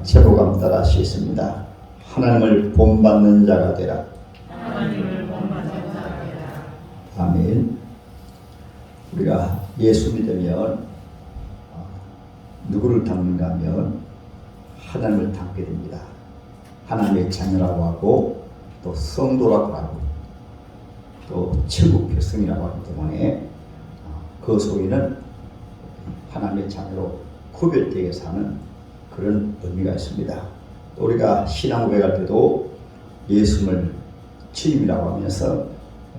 제보감 따라 하시겠습니다. 하나님을 본받는 자가 되라. 하나님을 본받는 자가 되라. 아멘. 우리가 예수 믿으면 누구를 닮는가 하면 하나님을 닮게 됩니다. 하나님의 자녀라고 하고 또 성도라고 하고 또 천국 백성이라고 하기 때문에 그 속에는 하나님의 자녀로 구별되게 사는 그런 의미가 있습니다. 또 우리가 신앙 고백할 때도 예수를 주님이라고 하면서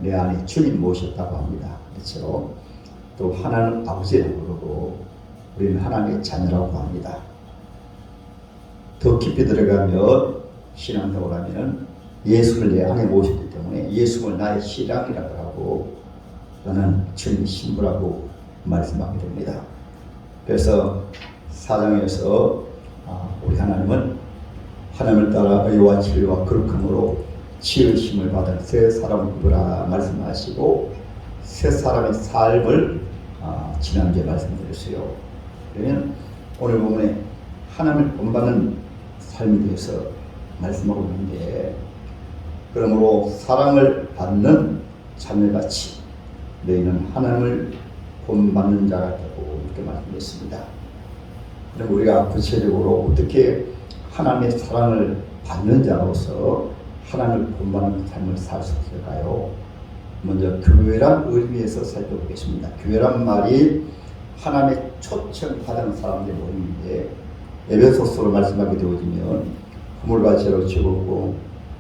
내 안에 주님 모셨다고 합니다. 그렇죠? 또 하나님 아버지라고 그러고 우리는 하나님의 자녀라고 합니다. 더 깊이 들어가면 신앙적으로 하면 예수를 내 안에 모셨기 때문에 예수를 나의 신앙이라고 하고 나는 주님의 신부라고 말씀하게 됩니다. 그래서 사장에서 우리 하나님은 하나님을 따라 의와 진리와 거룩함으로 지으심을 받은 새 사람을 입으라 말씀하시고 새 사람의 삶을 지난주에 말씀드렸어요. 그러면 오늘 본문에 하나님을 본받는 삶에 대해서 말씀하고 있는데 그러므로 사랑을 받는 자녀같이 너희는 하나님을 본받는 자가 되고 이렇게 말씀했습니다. 그럼 우리가 구체적으로 어떻게 하나님의 사랑을 받는 자로서 하나님을 본받는 삶을 살 수 있을까요? 먼저 교회란 의미에서 살펴보겠습니다. 교회란 말이 하나님의 초청받은 사람들의 모임인데 에베소서로 말씀하게 되어지면 허물과 죄로 죽었고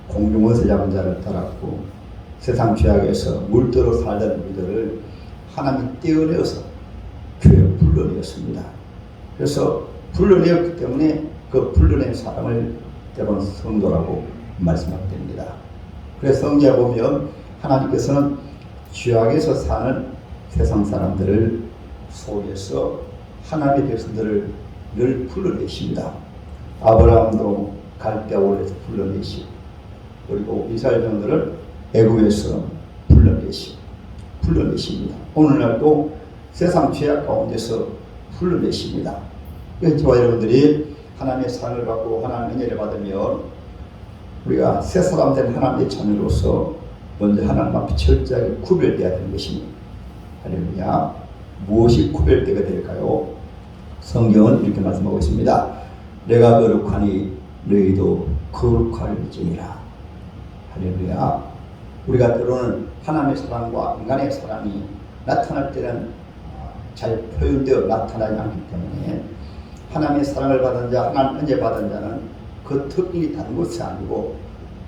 공중원세 잡은 자를 따랐고 세상 죄악에서 물들어 살던 우리들을 하나님이 떼어내어서 교회에 불러내었습니다. 그래서 불러내었기 때문에 그 불러낸 사람을 때로는 성도라고 말씀하게 됩니다. 그래서 성경에 보면 하나님께서는 죄악에서 사는 세상 사람들을 속에서 하나님의 백성들을 늘 불러내십니다. 아브라함도 갈대아울에서 불러내시고 그리고 이스라엘 백성들을 애굽에서 불러내십니다. 오늘날도 세상 죄악 가운데서 불러내십니다. 그래서 저와 여러분들이 하나님의 사랑을 받고 하나님의 은혜를 받으면 우리가 새 사람 된 하나님의 자녀로서 먼저 하나님 앞에 철저하게 구별되어야 되는 것입니다. 할렐루야. 무엇이 구별되게 될까요? 성경은 이렇게 말씀하고 있습니다. 내가 거룩하니 너희도 거룩할지니라. 할렐루야. 우리가 때로는 하나님의 사랑과 인간의 사랑이 나타날 때는 잘 표현되어 나타나지 않기 때문에 하나님의 사랑을 받은 자, 하나님 은혜 받은 자는 그 특징이 다른 것이 아니고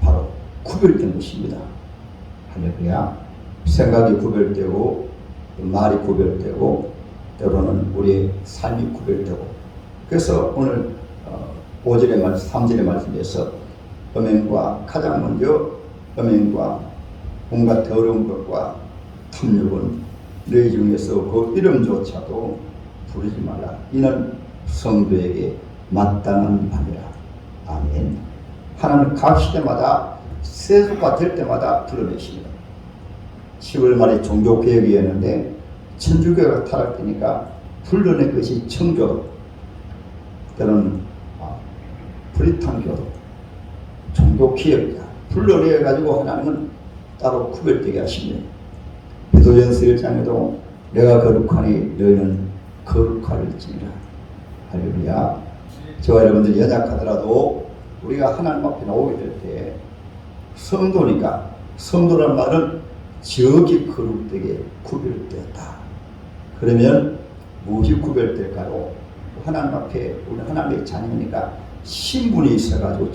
바로 구별된 것입니다. 할렐루야. 생각이 구별되고 말이 구별되고 때로는 우리의 삶이 구별되고 그래서 오늘 5절의 말씀, 3절의 말씀에서 음행과 가장 먼저 음행과 온갖 더러운 것과 탐욕은 너희 중에서 그 이름조차도 부르지 말라. 이는 성도에게 마땅한 밤이라. 아멘. 하나님 각 시대마다 세속화 될 때마다 불러내십니다. 10월 말에 종교개혁이었는데 천주교가 타락되니까 불러낸 것이 청교 때로는 브리탄교 종교개혁이다. 불러내가지고 하나님은 따로 구별되게 하십니다. 베드로전서 1장에도 내가 거룩하니 너희는 거룩할지니라. 할렐루야. 저와 여러분들이 연약하더라도 우리가 하나님 앞에 나오게 될 때 성도니까 성도란 말은 지극히 거룩되게 구별되었다. 그러면 무엇이 구별될까요? 하나님 앞에 우리 하나님의 자녀니까 신분이 있어가지고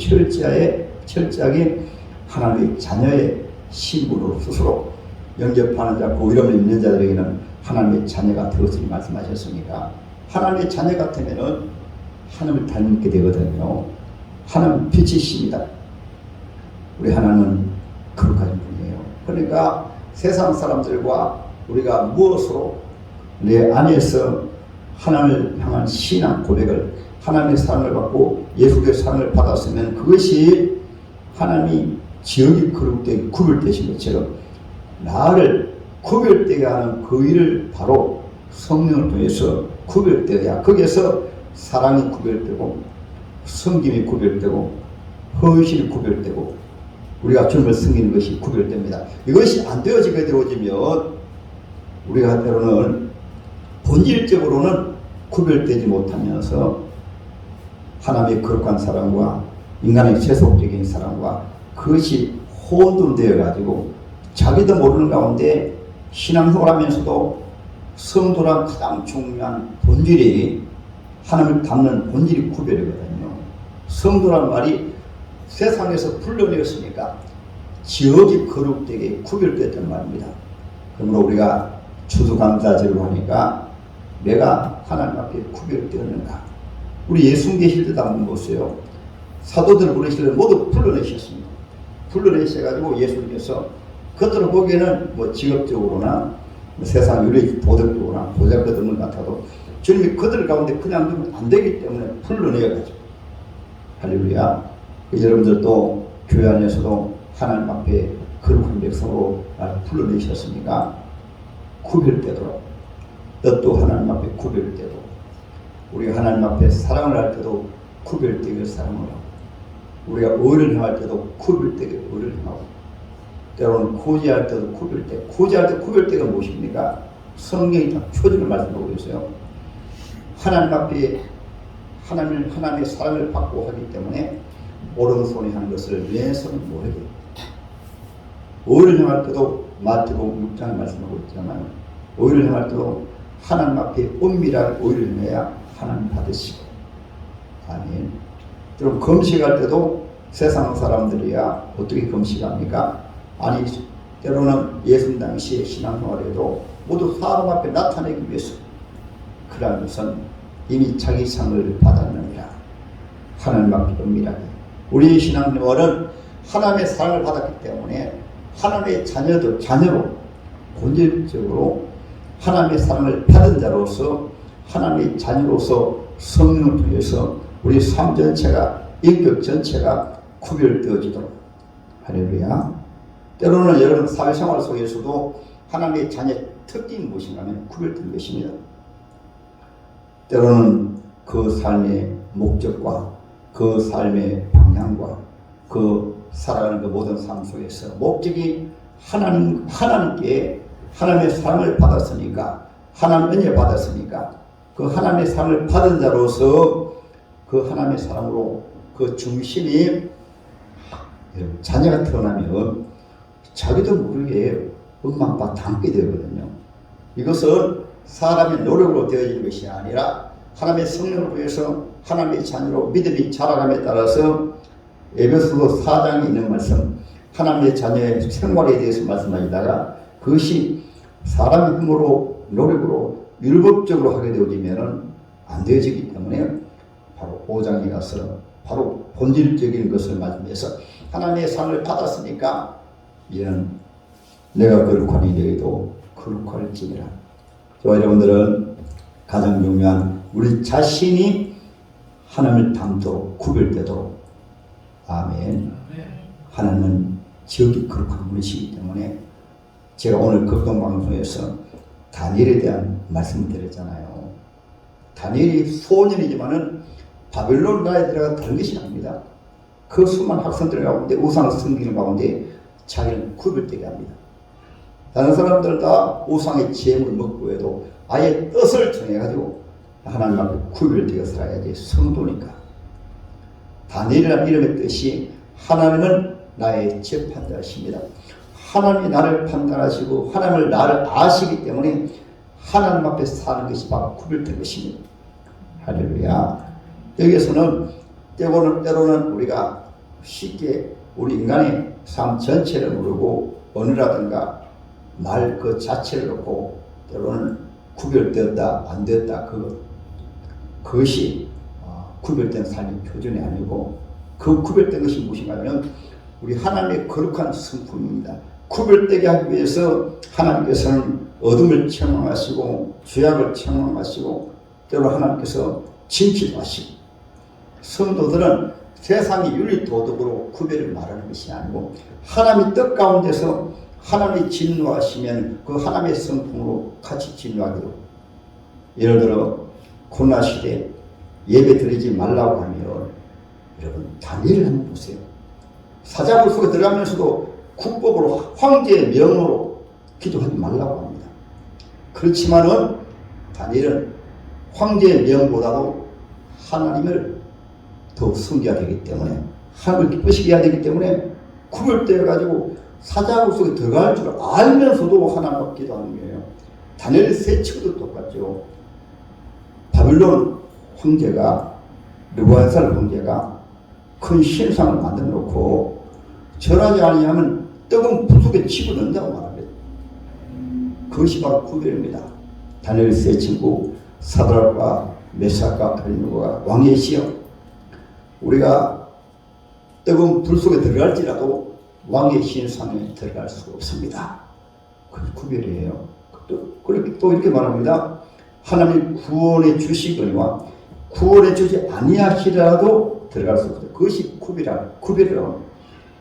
철저하게 하나님의 자녀의 신분으로 스스로 영접하는 자, 그 이름을 있는 자들에게는 하나님의 자녀가 되었으니 말씀하셨으니까 하나님의 자녀 같으면은 하나님을 닮게 되거든요. 하나님 빛이십니다. 우리 하나님은 거룩한 분이에요. 그러니까 세상 사람들과 우리가 무엇으로 내 안에서 하나님을 향한 신앙 고백을 하나님의 사랑을 받고 예수의 사랑을 받았으면 그것이 하나님이 지역이 거룩되게 구별되신 것처럼 나를 구별되게 하는 그 일을 바로 성령을 통해서 구별되어야 거기에서 사랑이 구별되고 섬김이 구별되고 헌신이 구별되고 우리가 주님을 섬기는 것이 구별됩니다. 이것이 안 되어지게 되어지면 우리가 때로는 본질적으로는 구별되지 못하면서 하나님의 거룩한 사랑과 인간의 세속적인 사랑과 그것이 혼돈되어 가지고 자기도 모르는 가운데 신앙생활 하면서도 성도란 가장 중요한 본질이 하나님을 닮는 본질이 구별이거든요. 성도란 말이 세상에서 불러내었으니까 지역이 거룩되게 구별됐단 말입니다. 그러므로 우리가 추수감사절을 하니까 내가 하나님 앞에 구별되었는가. 우리 예수 계실 때도 한번 보세요. 사도들 부르실 때 모두 불러내셨습니다. 불러내셔가지고 예수님께서 겉으로 보기에는 뭐 직업적으로나 세상 윤리 도덕적으로나 보잘것없는 것 같아도 주님이 그들 가운데 그냥 두면 안 되기 때문에 불러내어가지고 할렐루야. 여러분들도 교회 안에서도 하나님 앞에 거룩한 백성으로 날 불러내셨으니까 구별되도록 뜻도 하나님 앞에 구별되도록 우리가 하나님 앞에 사랑을 할 때도 구별되게 사랑을 하고 우리가 의를 행할 때도 구별되게 의를 행하고 때로는 고지할 때도 구별되고 고지할 때 구별되가 무엇입니까? 성경이 다 표준을 말씀하고 있어요. 하나님 앞에 하나님의 사랑을 받고 하기 때문에 오른손이 하는 것을 왼손은 모르게 의를 행할 때도 마태복음 6장에 말씀하고 있잖아요. 의를 행할 때도 하나님 앞에 은밀한 의를 행해야 하나님 받으시고 아멘. 그럼 금식할 때도 세상 사람들이야 어떻게 금식합니까? 아니 때로는 예수님 당시의 신앙생활에도 모두 사람 앞에 나타내기 위해서 그러한 것은 이미 자기 상을 받았느니라. 하나님 앞에 은밀하게 우리의 신앙생활은 하나님의 사랑을 받았기 때문에 하나님의 자녀로 본질적으로 하나님의 사랑을 받은 자로서 하나님의 자녀로서 성령을 통해서 우리 삶 전체가 인격 전체가 구별되어지도록 할렐루야. 때로는 여러분 사회생활 속에서도 하나님의 자녀의 특징이 무엇인가 하면 구별된 것입니다. 때로는 그 삶의 목적과 그 삶의 방향과 그 살아가는 그 모든 삶 속에서 목적이 하나님께 하나님의 사랑을 받았으니까 하나님 은혜 받았으니까 그 하나님의 사랑을 받은 자로서 그 하나님의 사랑으로 그 중심이 자녀가 태어나면 자기도 모르게 엄마 아빠 닮게 되거든요. 이것은 사람의 노력으로 되어지는 것이 아니라 하나님의 성령을 통해서 하나님의 자녀로 믿음이 자라감에 따라서 에베소서 4장에 있는 말씀 하나님의 자녀의 생활에 대해서 말씀하시다가 그것이 사람의 힘으로 노력으로 율법적으로 하게 되어지면 안 되어지기 때문에 바로 5장에 가서 바로 본질적인 것을 말씀해서 하나님의 상을 받았으니까 이제는 내가 거룩하니 너희도 거룩할지니라. 여러분들은 가장 중요한 우리 자신이 하나님을 닮도록 구별되도록 아멘. 하나님은 지극히 거룩한 분이시기 때문에 제가 오늘 극동방송에서 다니엘에 대한 말씀을 드렸잖아요. 다니엘이 소년이지만은 바벨론 나라에 들어가 다른 것이 아닙니다. 그 수많은 학생들 가운데 우상을 섬기는 가운데 자기는 구별되게 합니다. 다른 사람들 다 우상의 재물을 먹고 해도 아예 뜻을 정해가지고 하나님 앞에 구별되게 살아야지 성도니까. 다니엘이라는 이름의 뜻이 하나님은 나의 재판자이십니다. 하나님이 나를 판단하시고 하나님을 나를 아시기 때문에 하나님 앞에 사는 것이 바로 구별된 것입니다. 할렐루야. 여기에서는 때로는 우리가 쉽게 우리 인간의 삶 전체를 모르고 언어라든가 말 그 자체를 놓고 때로는 구별되었다 안 되었다 그것이 구별된 삶의 표준이 아니고 그 구별된 것이 무엇인가 하면 우리 하나님의 거룩한 성품입니다. 구별되게 하기 위해서 하나님께서는 어둠을 책망하시고 죄악을 책망하시고 때로 하나님께서 진치도 하시고 성도들은 세상의 윤리 도덕으로 구별을 말하는 것이 아니고 하나님의 뜻 가운데서 하나님이 진노하시면 그 하나님의 성품으로 같이 진노하기로. 예를 들어 코로나 시대 예배 드리지 말라고 하면 여러분 다니엘을 한번 보세요. 사자굴 속에 들어가면서도 국법으로 황제의 명으로 기도하지 말라고 합니다. 그렇지만은 다니엘은 황제의 명보다도 하나님을 더 섬겨야 되기 때문에 하나님을 기쁘시게 해야 되기 때문에 구별되어 가지고 사자굴 속에 들어갈 줄 알면서도 하나님 앞에 기도하는 거예요. 다니엘 세 친구도 똑같죠. 바빌론 황제가 느부갓네살 황제가 큰 신상을 만들어 놓고 절하지 아니하면 뜨거운 불 속에 집어넣는다고 말합니다. 그것이 바로 구별입니다. 다니엘 세 친구 사드락과 메삭과 아벳느고가 왕의 시여, 우리가 뜨거운 불 속에 들어갈지라도 왕의 신상에 들어갈 수가 없습니다. 그게 구별이에요. 또 이렇게 말합니다. 하나님 구원해 주시거니와 구원해 주지 아니하시더라도 들어갈 수 없어요. 그것이 구별이라고.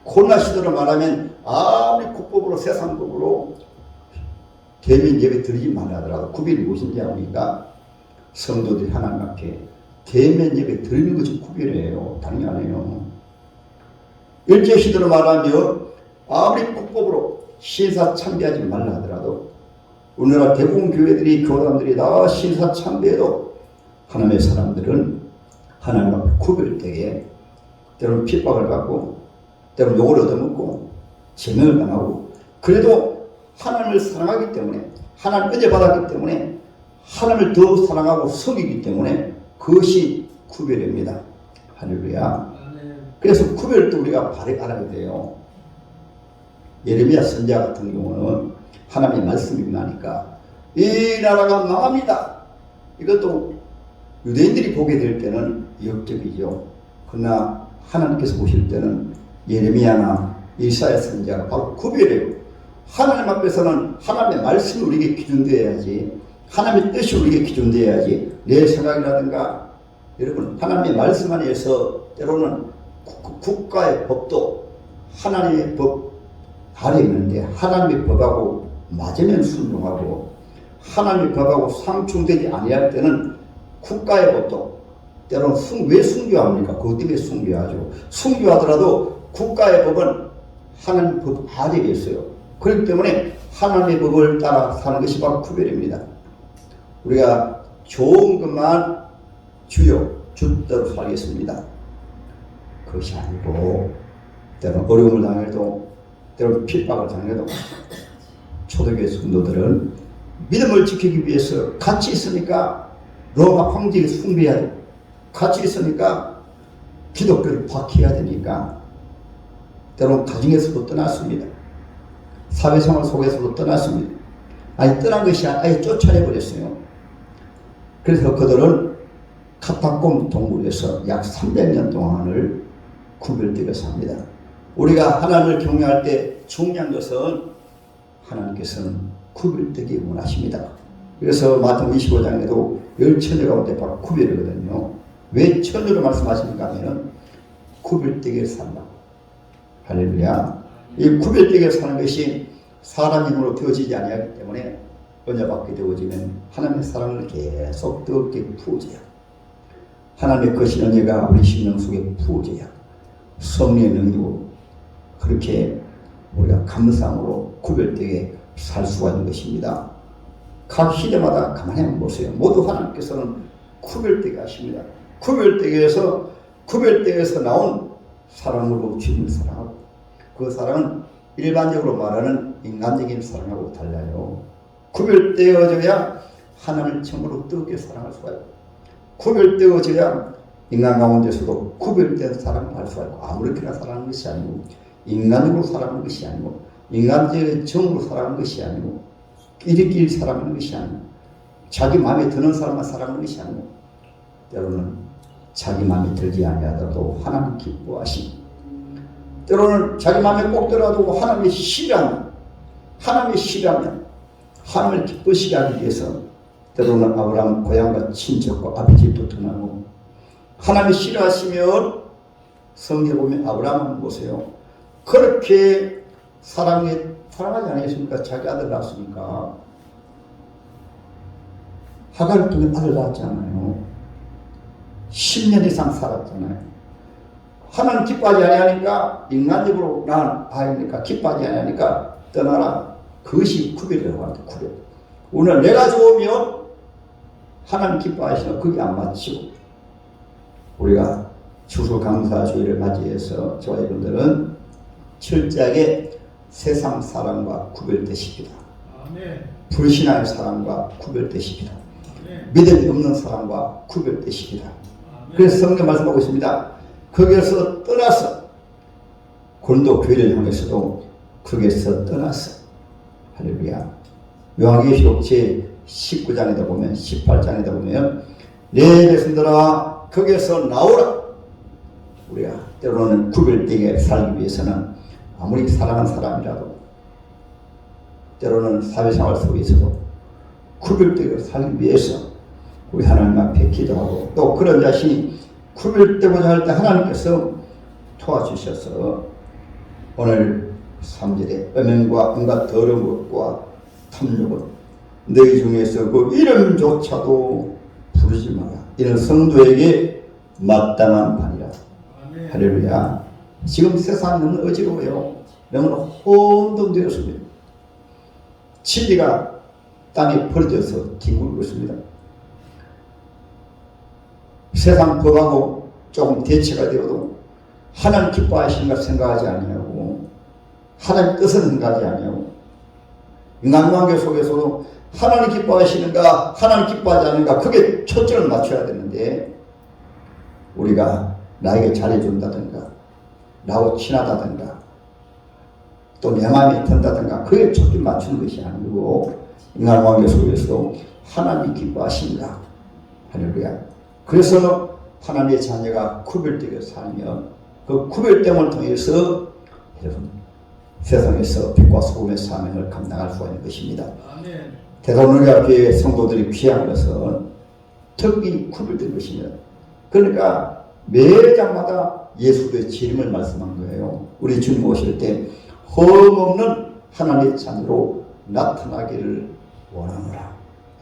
코로나 시대로 말하면 아무리 국법으로 세상법으로 대면 예배 드리지 말라 하더라도 구별이 무엇인지 아니까 성도들이 하나님 앞에 대면 예배 드리는 것이 구별이에요. 당연해요. 일제 시대로 말하면 아무리 국법으로 신사 참배하지 말라 하더라도 우리나라 대부분 교회들이 교단들이 다 신사 참배해도 하나님의 사람들은 하나님 앞에 구별되게 때로는 핍박을 받고 때로는 욕을 얻어먹고 제명을 당하고 그래도 하나님을 사랑하기 때문에 하나님 은혜 받았기 때문에 하나님을 더 사랑하고 섬기기 때문에 그것이 구별입니다. 할렐루야. 그래서 구별도 우리가 바르게 알아야 돼요. 예레미야 선지자 같은 경우는 하나님의 말씀이 나니까 이 나라가 망합니다. 이것도 유대인들이 보게 될 때는 역적이죠. 그러나 하나님께서 보실 때는 예레미야나 이사야 선지자가 바로 구별해요. 하나님 앞에서는 하나님의 말씀이 우리에게 기준되어야지, 하나님의 뜻이 우리에게 기준되어야지, 내 생각이라든가 여러분 하나님의 말씀 안에서 때로는 국가의 법도 하나님의 법 아래 있는데 하나님의 법하고 맞으면 순종하고 하나님의 법하고 상충되지 아니할 때는 국가의 법도 때로는 왜 순교합니까? 그것 때문에 순교하죠. 순교하더라도 국가의 법은 하나님의 법 아래에 있어요. 그렇기 때문에 하나님의 법을 따라 사는 것이 바로 구별입니다. 우리가 좋은 것만 주요 주대로 살겠습니다. 그것이 아니고 때로는 어려움을 당해도 때로는 핍박을 당해도 초대교회 성도들은 믿음을 지키기 위해서 같이 있으니까 로마 황제를 숭배해야 되고 같이 있으니까 기독교를 박해해야 되니까 때로는 가정에서도 떠났습니다. 사회생활 속에서도 떠났습니다. 아니 떠난 것이 아예 쫓아내버렸어요. 그래서 그들은 카타콤 동굴에서 약 300년 동안을 구별되게 삽니다. 우리가 하나님을 경외할 때 중요한 것은 하나님께서는 구별되기 원하십니다. 그래서 마태복음 25장에도 10처녀 가운데 바로 구별이거든요. 왜 처녀로 말씀하십니까 하면은 구별되게 산다. 할렐루야. 이 구별되게 사는 것이 사람 힘으로 되어지지 아니하기 때문에 은혜받게 되어지면 하나님의 사랑을 계속 뜨겁게 부어져야, 하나님의 거신 은혜가 우리 심령 속에 부어져야 성령의 능력으로 그렇게 우리가 감상으로 구별되게 살 수가 있는 것입니다. 각 시대마다 가만히 한번 보세요. 모두 하나님께서는 구별되게 하십니다. 구별되게에서 나온 사랑으로 주님을 사랑하고 그 사랑은 일반적으로 말하는 인간적인 사랑하고 달라요. 구별되어져야 하나님을 정말로 뜨겁게 사랑할 수가 있고 구별되어져야 인간 가운데서도 구별된 사랑을 할 수가 있고 아무렇게나 사랑하는 것이 아니고 인간적으로 사랑하는 것이 아니고 인간적인 정으로 사랑하는 것이 아니고 끼리끼리 사랑하는 것이 아니고 자기 마음에 드는 사람만 사랑하는 것이 아니고 때로는 자기 마음에 들지 아니하더라도 하나님 기뻐하시고 때로는 자기 마음에 꼭 들어도 하나님의 싫어하면 하나님을 기쁘시게 하기 위해서 때로는 아브라함 고향과 친척과 아버지 집도 떠나고 하나님이 싫어하시면 성경에 보면 아브라함 한번 보세요. 그렇게 사랑하지 않았습니까? 자기 아들 낳았으니까 하갈을 통해 아들 낳았잖아요. 10년 이상 살았잖아요. 하나님 기뻐하지 아니하니까 인간적으로 난 아닙니까? 기뻐하지 아니하니까 떠나라. 그것이 구별이라고 합니다. 구별. 오늘 내가 좋으면 하나님 기뻐하시면 그게 안 맞지고, 우리가 추수감사주의를 맞이해서 저와 여러분들은 철저하게 세상 사람과 구별되십니다. 불신앙의 사람과 구별되십니다. 믿음이 없는 사람과 구별되십니다. 그래서 성경 말씀하고 있습니다. 거기에서 떠나서 고린도 교회를 향해서도 거기에서 떠나서, 할렐루야. 요한계시록 제 19장에다 보면, 18장에다 보면 내 백성들아 거기에서 나오라. 우리가 때로는 구별되게 살기 위해서는 아무리 사랑하는 사람이라도 때로는 사회생활 속에서도 구별되게 살기 위해서 우리 하나님 앞에 기도하고, 또 그런 자신이 구별되고자 할 때 하나님께서 도와주셔서 오늘 3절에 음행과 온갖 더러운 것과 탐욕은 너희 중에서 그 이름조차도 부르지 마라. 이는 성도에게 마땅한 판이라. 할렐루야. 지금 세상은 너무 어지러워요. 너무 혼돈되었습니다. 진리가 땅에 버려져서 뒹굴고 있습니다. 세상 법하고 조금 대치가 되어도 하나님 기뻐하시는가 생각하지 아니하고, 하나님 뜻은 생각하지 아니하고, 인간관계 속에서도 하나님 기뻐하시는가 하나님 기뻐하지 않는가, 그게 초점을 맞춰야 되는데, 우리가 나에게 잘해준다든가 나하고 친하다든가 또 내 마음에 든다든가 그게 초점 맞추는 것이 아니고, 인간관계 속에서도 하나님 기뻐하신다. 할렐루야. 그래서 하나님의 자녀가 구별되게 살면 그 구별됨을 통해서 여러분 세상에서 빛과 소금의 사명을 감당할 수가 있는 것입니다. 대도로니가 교회 성도들이 귀한 것은 특히 구별된 것입니다. 그러니까 매장마다 예수의 재림을 말씀한 거예요. 우리 주님 오실 때 흠없는 하나님의 자녀로 나타나기를 원하노라.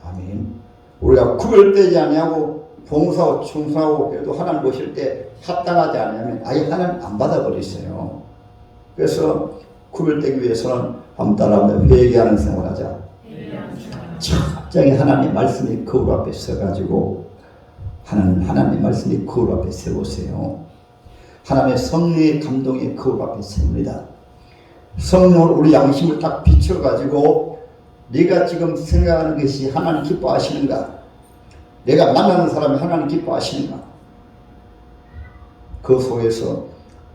아멘. 우리가 구별되지 아니하고 봉사하고 충성하고 그래도 하나님 오실 때 합당하지 않으면 아예 하나님 안 받아버리세요. 그래서 구별되기 위해서는 한번 따라합니다. 회개하는 생활하자. 철저히 하나님 말씀이 거울 앞에 서가지고 하나님 말씀이 거울 앞에 세우세요. 하나님의 성령의 감동이 거울 앞에 세웁니다. 성령으로 우리 양심을 딱 비춰가지고 네가 지금 생각하는 것이 하나님 기뻐하시는가? 내가 만나는 사람이 하나님 기뻐하시는가? 그 속에서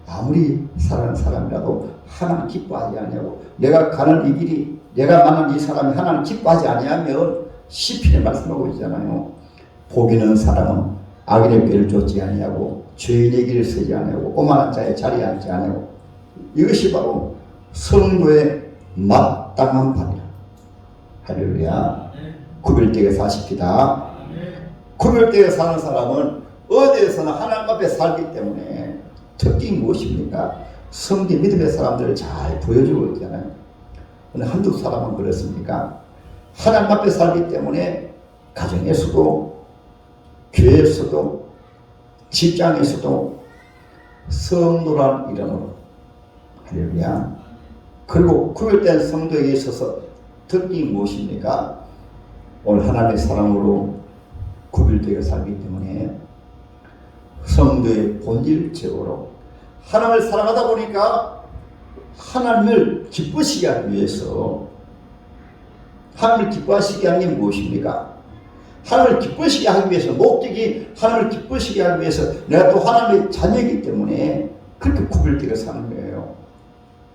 아무리 사랑하는 사람이라도 하나님 기뻐하지 아니하고, 내가 가는 이 길이, 내가 만난 이 사람이 하나님 기뻐하지 아니하면 시편에 말씀하고 있잖아요. 복 있는 사람은 악인의 꾀를 쫓지 아니하고 죄인의 길을 서지 아니하고 오만한 자의 자리에 앉지 아니하고. 이것이 바로 성도의 마땅한 판이라. 할렐루야. 구별되게 사십시다. 구별되게 사는 사람은 어디에서나 하나님 앞에 살기 때문에 특징이 무엇입니까? 성경 믿음의 사람들을 잘 보여주고 있잖아요. 근데 한두 사람은 그렇습니까? 하나님 앞에 살기 때문에 가정에서도 교회에서도 직장에서도 성도란 이름으로, 할렐루야. 그리고 구별된 성도에게 있어서 특징이 무엇입니까? 오늘 하나님의 사랑으로 구별되게 살기 때문에 성도의 본질적으로 하나님을 사랑하다 보니까 하나님을 기쁘시게 하기 위해서, 하나님을 기뻐하시게 하는 게 무엇입니까? 하나님을 기쁘시게 하기 위해서, 목적이 하나님을 기쁘시게 하기 위해서 내가 또 하나님의 자녀이기 때문에 그렇게 구별되게 사는 거예요.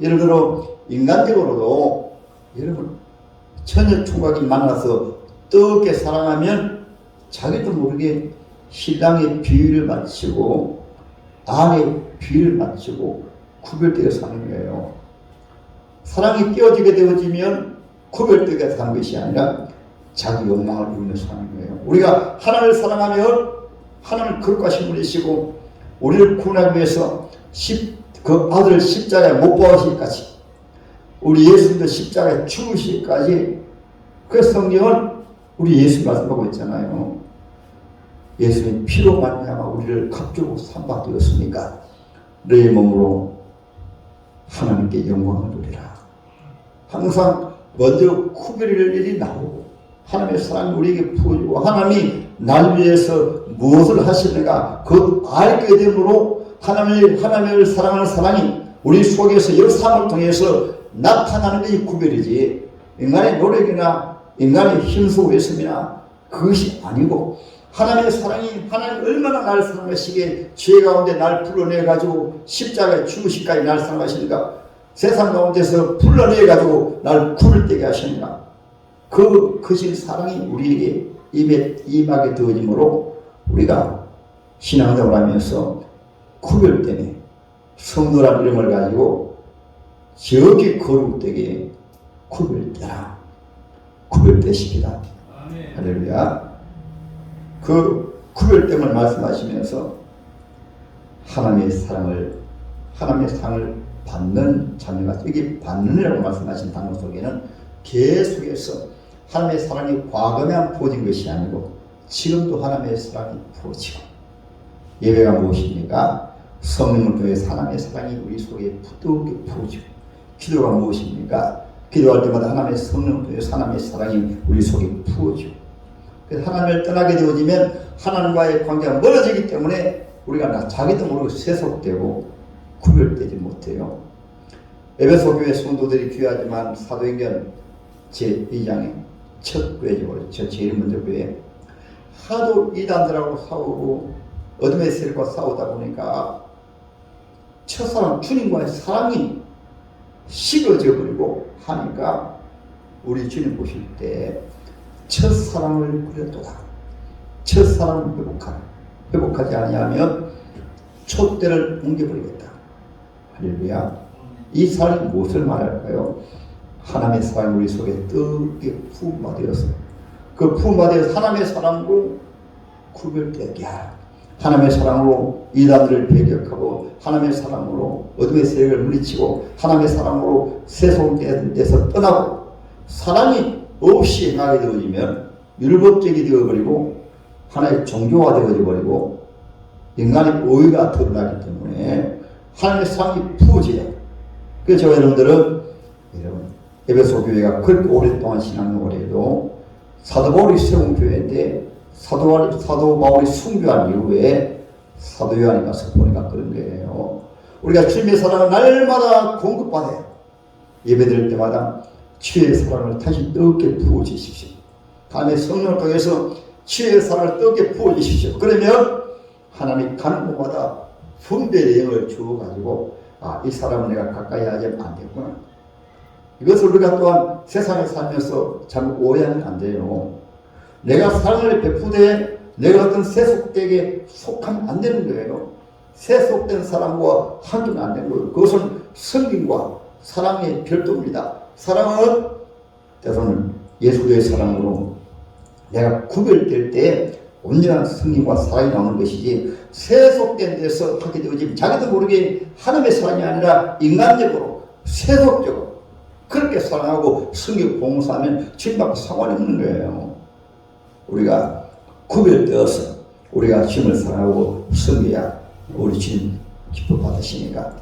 예를 들어 인간적으로도 여러분 처녀 총각이 만나서 뜨겁게 사랑하면 자기도 모르게 신랑의 비위를 맞추고 아내의 비위를 맞추고 구별되게 사는 거예요. 사랑이 깨어지게 되어지면 구별되게 사는 것이 아니라 자기 욕망을 이루면서 사는 거예요. 우리가 하나님을 사랑하면 하나님을 거룩하신 분이시고 우리를 구원하기 위해서 그 아들을 십자가에 못 박으시기까지, 우리 예수님도 십자가에 죽으시기까지, 그 성경은 우리 예수 말씀하고 있잖아요. 예수님 피로 말미암아 우리를 값주고 산바 되었으니까 너희 몸으로 하나님께 영광을 누리라. 항상 먼저 구별할 일이 나오고 하나님의 사랑이 우리에게 부어지고 하나님이 날 위해서 무엇을 하시는가 그 알게 됨으로 하나님을 사랑하는 사랑이 우리 속에서 역사함을 통해서 나타나는 게 구별이지 인간의 노력이나 인간의 힘쓰고 있음이나 그것이 아니고 하나님의 사랑이 하나님 얼마나 나를 사랑하시기에 죄 가운데 날 불러내가지고 십자가에 죽으시기까지 날 사랑하시는가 세상 가운데서 불러내가지고 날 구별되게 하시는가 그 크신 사랑이 우리에게 입에 임하게 되어지므로 우리가 신앙생활을 하면서 구별되네 성도란 이름을 가지고 저기 거룩되게 구별되라 구별되시기다 할렐루야. 그 구별됨을 말씀하시면서 하나님의 사랑을 받는 자녀가 여기 받는이라고 말씀하신 단어 속에는 계속해서 하나님의 사랑이 과거에만 부어진 것이 아니고 지금도 하나님의 사랑이 부어지고 예배가 무엇입니까? 성령을 통해서 하나님의 사랑이 우리 속에 부드럽게 부어지고 기도가 무엇입니까? 기도할 때마다 하나님의 성령을 통해서 하나님의 사랑이 우리 속에 부어지고 그래서 하나님을 떠나게 되어지면 하나님과의 관계가 멀어지기 때문에 우리가 자기도 모르고 세속되고 구별되지 못해요. 에베소 교회 성도들이 귀하지만 사도행전 제2장에 첫 교회죠. 저 제일 먼저 교회 하도 이단들하고 싸우고 어둠의 세력과 싸우다 보니까 첫사랑 주님과의 사랑이 식어져 버리고 하니까 우리 주님 보실 때 첫사랑을 그렸도다. 첫사랑을 회복하지 아니하면 촛대를 옮겨버리겠다. 할렐루야. 이 사랑이 무엇을 말할까요? 하나님의 사랑이 우리 속에 뜨겁게 부음받아서 그 부음받아서 하나님의 사랑으로 구별되게 하라. 하나님의 사랑으로 이단들을 배격하고 하나님의 사랑으로 어둠의 세력을 물리치고 하나님의 사랑으로 세속된 데서 떠나고 사랑이 없이 행하게 되어지면 율법적이 되어버리고 하나의 종교가 되어버리고 인간의 오해가 드러나기 때문에 하나님의 사랑이 부어져야 돼요. 그래서 저와 여러분 에베소 교회가 그렇게 오랫동안 신앙생활을 해도 사도 바울이 세운 교회인데 사도 바울이 순교한 이후에 사도 요한이 가서 보니까 그런 거예요. 우리가 주님의 사랑을 날마다 공급받아요. 예배드릴 때마다 주의 사랑을 다시 뜨겁게 부어주십시오. 하나님의 성령을 통해서 주의 사랑을 뜨겁게 부어주십시오. 그러면 하나님 가는 곳마다 분별의 영을 주어가지고 이 사람은 내가 가까이 하지 안 되구나. 이것을 우리가 또한 세상에 살면서 잘못 오해하면 안 돼요. 내가 사랑을 베푸되 내가 어떤 세속되게 속하면 안 되는 거예요. 세속된 사람과 함께는 안 되는 거예요. 그것은 성김과 사랑의 별도입니다. 사랑은 때로는 예수의 사랑으로 내가 구별될 때 온전한 성김과 사랑이 나오는 것이지 세속된 데서 하게 되어지면 자기도 모르게 하나님의 사랑이 아니라 인간적으로 세속적으로 그렇게 사랑하고 성경 봉사하면 주님밖에 상관이 없는 거예요. 우리가 구별되어서 우리가 주님을 사랑하고 섬겨야 우리 주님 기쁨 받으시니까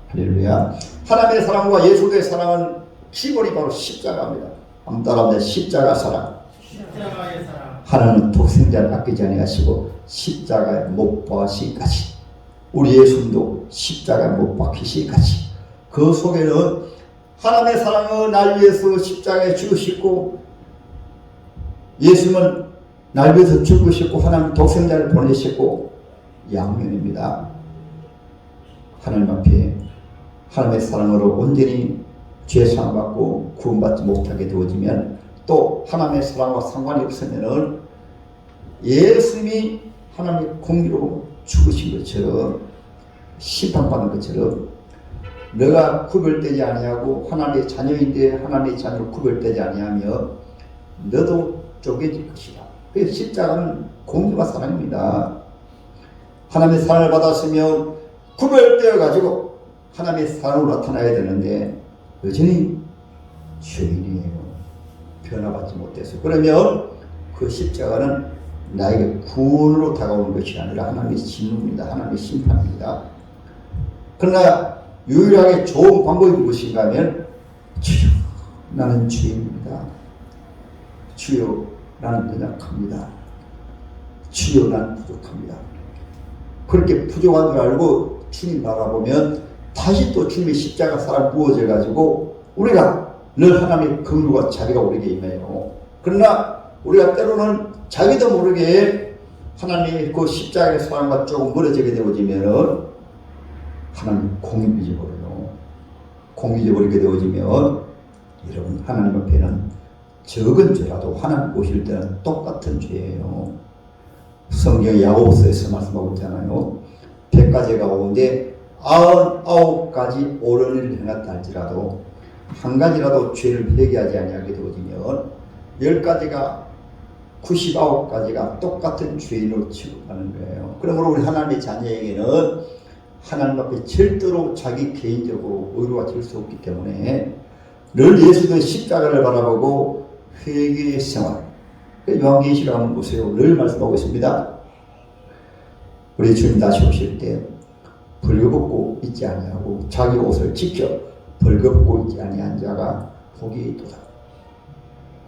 할렐루야. 하나님의 사랑과 예수의 사랑은 기본이 바로 십자가입니다. 한번 따라합니다. 십자가 사랑. 십자가의 사랑. 하나님은 독생자를 아끼지 아니하시고 십자가에 못 박히시기까지 우리 예수님도 십자가에 못 박히시기까지 그 속에는 하나님의 사랑은 날 위해서 십자가에 죽으시고 예수님은 날 위해서 죽으시고 하나님 독생자를 보내시고 양면입니다. 하나님 앞에 하나님의 사랑으로 온전히 죄사함 받고 구원받지 못하게 되어지면 또 하나님의 사랑과 상관이 없으면은 예수님이 하나님의 공의로 죽으신 것처럼 심판받은 것처럼 너가 구별되지 아니하고 하나님의 자녀인데 하나님의 자녀로 구별되지 아니하며 너도 쪼개질 것이다. 그래서 십자가는 공의와 사랑입니다. 하나님의 사랑을 받았으면 구별되어 가지고 하나님의 사랑으로 나타나야 되는데 여전히 죄인이에요. 변화받지 못해서. 그러면 그 십자가는 나에게 구원으로 다가오는 것이 아니라 하나님의 진노입니다. 하나님의 심판입니다. 그러나 유일하게 좋은 방법이 무엇인가 하면 주여 나는 주입니다. 주여 나는 연약합니다. 주여 나는 부족합니다. 그렇게 부족한 줄 알고 주님 바라보면 다시 또 주님의 십자가 사랑 부어져 가지고 우리가 늘 하나님의 긍휼과 자비가 우리에게 임해요. 그러나 우리가 때로는 자기도 모르게 하나님의 그 십자가의 사랑과 조금 멀어지게 되어지면 하나님 공이 잊어버려요. 공이 잊어버리게 되어지면 여러분 하나님 앞에는 적은 죄라도 하나님 보실 때는 똑같은 죄예요. 성경 야고보서에서 말씀하고 있잖아요. 100가지가 오는데 99가지 옳은 일을 행했다 할지라도 한 가지라도 죄를 회개하지 아니하게 되어지면 10가지가 99가지가 똑같은 죄인으로 취급하는 거예요. 그러므로 우리 하나님의 자녀에게는 하나님 앞에 절대로 자기 개인적으로 의로가 될 수 없기 때문에 늘 예수의 십자가를 바라보고 회개의 생활. 요한계시록 한번 보세요. 늘 말씀하고 있습니다. 우리 주님 다시 오실 때 벌거벗고 있지 아니하고 자기 옷을 지켜 벌거벗고 있지 아니한 자가 복이 있도다.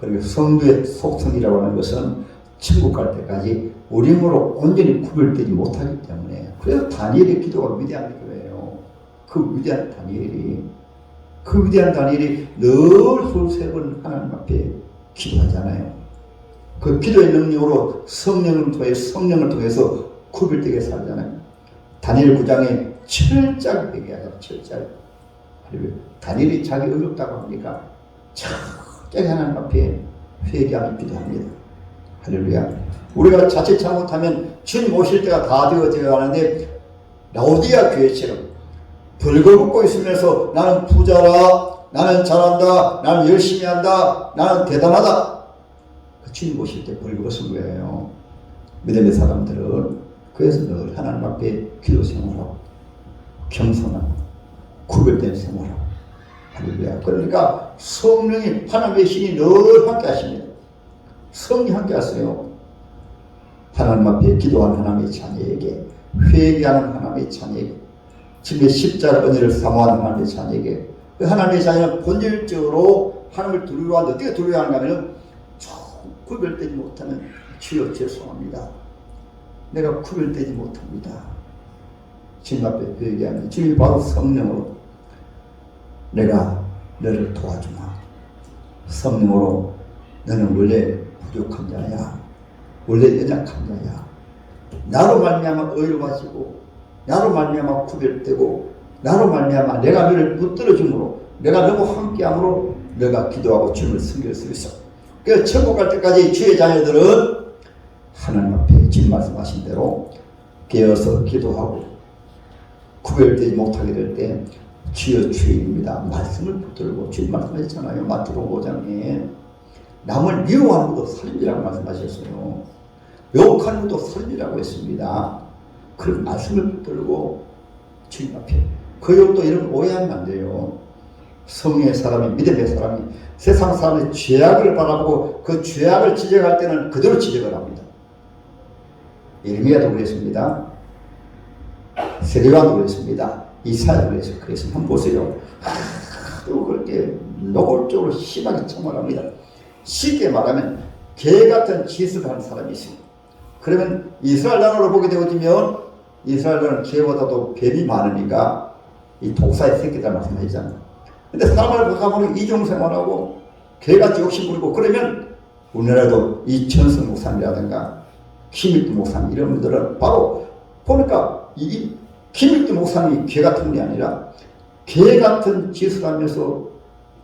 그리고 성도의 속성이라고 하는 것은 천국 갈 때까지 우리 힘으로 온전히 구별되지 못하기 때문에 그래서 다니엘의 기도가 위대한 거예요. 그 위대한 다니엘이 늘 수세 번 하나님 앞에 기도하잖아요. 그 기도의 능력으로 성령을 통해서 구별되게 살잖아요. 다니엘 9장에 철저하게 회개하자. 철저하게. 다니엘이 자기 어렵다고 하니까 철저하게 하나님 앞에 회개하며 기도합니다. 할렐루야. 우리가 자칫 잘못하면 주님 오실 때가 다 되어져 가는데 라오디아 교회처럼 벌거벗고 있으면서 나는 부자라, 나는 잘한다, 나는 열심히 한다, 나는 대단하다. 주님 오실 때 벌거벗은 거예요. 믿음의 사람들은 그래서 늘 하나님 앞에 기도 생활하고 겸손하고 구별된 생활하고 할렐루야. 그러니까 성령이 하나님의 신이 늘 함께 하십니다. 성령이 함께 하세요. 하나님 앞에 기도하는 하나님의 자녀에게 회개하는 하나님의 자녀에게 주님의 십자가 은혜를 사모하는 하나님의 자녀에게 하나님의 자녀는 본질적으로 하나님을 두려워하는데 어떻게 두려워하는가 하면 구별되지 못하는 주여 죄송합니다. 내가 구별되지 못합니다. 주님 앞에 회개하는 주님이 바로 성령으로 내가 너를 도와주마. 성령으로 너는 원래 부족한 자야. 원래 연약한 자야. 나로 말미암아 의로워지고 나로 말미암아 구별되고 나로 말미암아 내가 너를 붙들어줌으로 내가 너무 함께함으로 너가 기도하고 주님을 섬길 수 있어. 그래서 천국 갈 때까지 주의 자녀들은 하나님 앞에 주님 말씀하신 대로 깨어서 기도하고 구별되지 못하게 될 때 주여 주인입니다. 말씀을 붙들고 주님 말씀하셨잖아요. 마태복음 5장에 남을 미워하는 것도 살인이라고 말씀하셨어요. 욕하는 것도 살인이라고 했습니다. 그 말씀을 붙들고 주님 앞에 그 욕도 이런 오해하면 안 돼요. 성령의 사람이 믿음의 사람이 세상 사람의 죄악을 바라보고 그 죄악을 지적할 때는 그대로 지적을 합니다. 예레미야도 그랬습니다. 세례요한도 그랬습니다. 이사야도 그랬어요. 그래서 한번 보세요. 또 그렇게 노골적으로 심하게 처벌합니다. 쉽게 말하면 개 같은 짓을 하는 사람이 있습니다. 그러면 이스라엘 나라를 보게 되어지면 이스라엘 나라는 개보다도 뱀이 많으니까 이 독사의 새끼들 말씀하시잖아요. 근데 사람을 가보면 이중생활하고 개같이 욕심부리고 그러면 우리나라도 이 전성 목사님이라든가 김일두 목사님 이런 분들은 바로 보니까 이 김일두 목사님이 개 같은 게 아니라 개 같은 짓을 하면서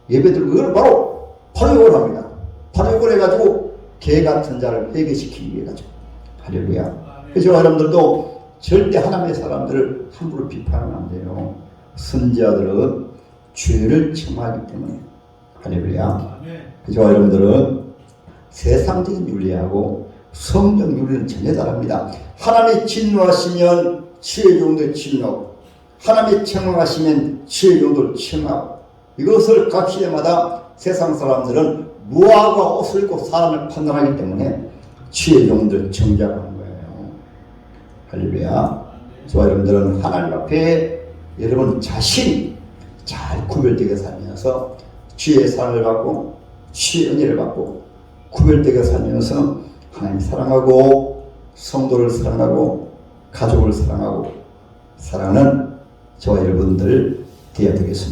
예배드리고 이걸 바로 욕을 합니다. 바로 욕을 해가지고 개 같은 자를 회개시키기 위해 가지고 할렐루야. 그래서 여러분들도 절대 하나님의 사람들을 함부로 비판하면 안 돼요. 선지자들은 죄를 청하기 때문에 할렐루야. 그래서 여러분들은 세상적인 윤리하고 성경 윤리는 전혀 다릅니다. 하나님이 진노하시면 지혜 종들 진노하고 하나님이 책망하시면 지혜 종들 책망하고 이것을 각 시대마다 세상 사람들은 무화과 옷을 입고 사람을 판단하기 때문에 지혜 종들 정죄하는 거예요. 할렐루야. 저와 여러분들은 하나님 앞에 여러분 자신이 잘 구별되게 살면서 주의 사랑을 받고 주의 은혜를 받고 구별되게 살면서 하나님 사랑하고 성도를 사랑하고 가족을 사랑하고 사랑하는 저와 여러분들 되어야 되겠습니다.